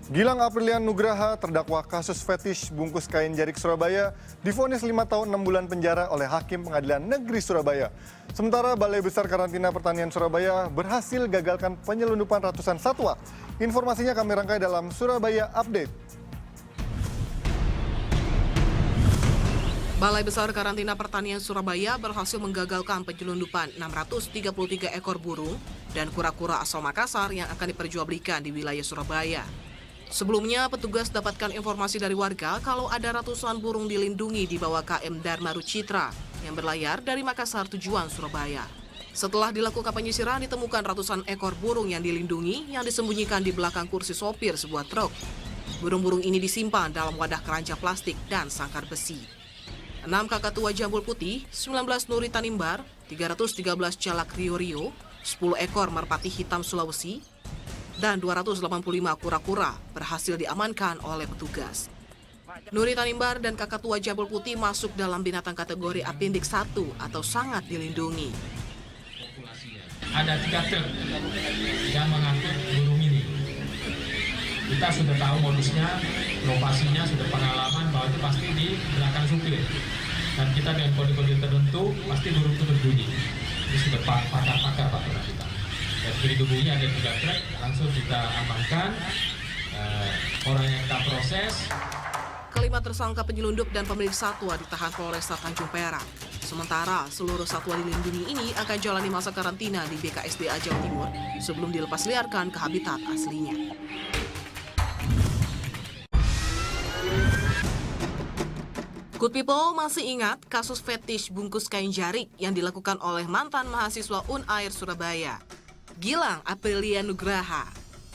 Gilang Aprilian Nugraha, terdakwa kasus fetish bungkus kain jarik Surabaya, divonis 5 tahun 6 bulan penjara oleh Hakim Pengadilan Negeri Surabaya. Sementara Balai Besar Karantina Pertanian Surabaya berhasil gagalkan penyelundupan ratusan satwa. Informasinya kami rangkai dalam Surabaya Update. Balai Besar Karantina Pertanian Surabaya berhasil menggagalkan penyelundupan 633 ekor burung dan kura-kura asal Makassar yang akan diperjualbelikan di wilayah Surabaya. Sebelumnya, petugas dapatkan informasi dari warga kalau ada ratusan burung dilindungi di bawah KM Dharma Rucitra yang berlayar dari Makassar tujuan Surabaya. Setelah dilakukan penyisiran, ditemukan ratusan ekor burung yang dilindungi yang disembunyikan di belakang kursi sopir sebuah truk. Burung-burung ini disimpan dalam wadah keranjang plastik dan sangkar besi. 6 kakatua jambul putih, 19 nuri tanimbar, 313 jalak rio-rio, 10 ekor merpati hitam Sulawesi, dan 285 kura-kura berhasil diamankan oleh petugas. Nuri tanimbar dan kakatua jambul putih masuk dalam binatang kategori apindik 1 atau sangat dilindungi. Ada 3 truk yang mengangkut burung ini. Kita sudah tahu modusnya, lokasinya, sudah pengalaman bahwa itu pasti di belakang supir. Dan kita dengan kode-kode tertentu pasti burung itu berbunyi. Ini sudah pakar-pakar Pak kita. Dan dilindungi ada 3 truk, langsung kita amankan. Orang yang kita proses. Kelima tersangka penyelundup dan pemilik satwa ditahan Polresta Tanjung Perak. Sementara seluruh satwa dilindungi ini akan jalani masa karantina di BKSDA Jawa Timur sebelum dilepas liarkan ke habitat aslinya. Good people masih ingat kasus fetish bungkus kain jarik yang dilakukan oleh mantan mahasiswa Unair Surabaya, Gilang Aprilian Nugraha.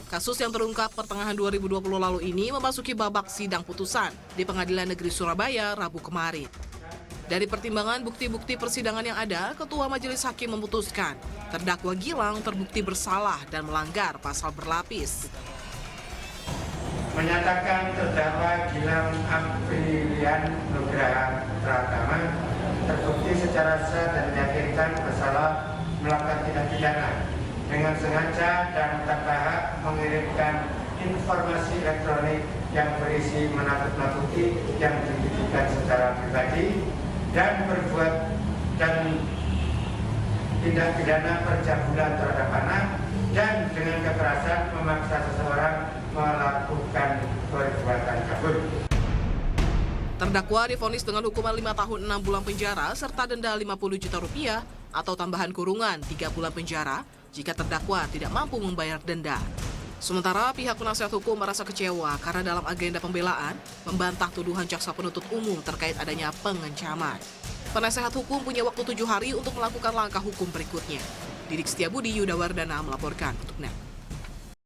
Kasus yang terungkap pertengahan 2020 lalu ini memasuki babak sidang putusan di Pengadilan Negeri Surabaya Rabu kemarin. Dari pertimbangan bukti-bukti persidangan yang ada, Ketua Majelis Hakim memutuskan terdakwa Gilang terbukti bersalah dan melanggar pasal berlapis. Menyatakan terdakwa Gilang Aprilian Nugraha Pratama terbukti secara sah dan meyakinkan bersalah melakukan tindak pidana dengan sengaja dan tanpa hak mengirimkan informasi elektronik yang berisi menakut-nakuti yang ditujukan secara pribadi dan berbuat dan tindak pidana pencabulan terhadap anak dan dengan kekerasan memaksa seseorang melakukan perbuatan kabur. Terdakwa divonis dengan hukuman 5 tahun 6 bulan penjara serta denda 50 juta rupiah atau tambahan kurungan 3 bulan penjara jika terdakwa tidak mampu membayar denda. Sementara pihak penasihat hukum merasa kecewa karena dalam agenda pembelaan membantah tuduhan jaksa penuntut umum terkait adanya pengancaman. Penasehat hukum punya waktu 7 hari untuk melakukan langkah hukum berikutnya. Didik Setiabudi Yudawardana melaporkan untuk NET.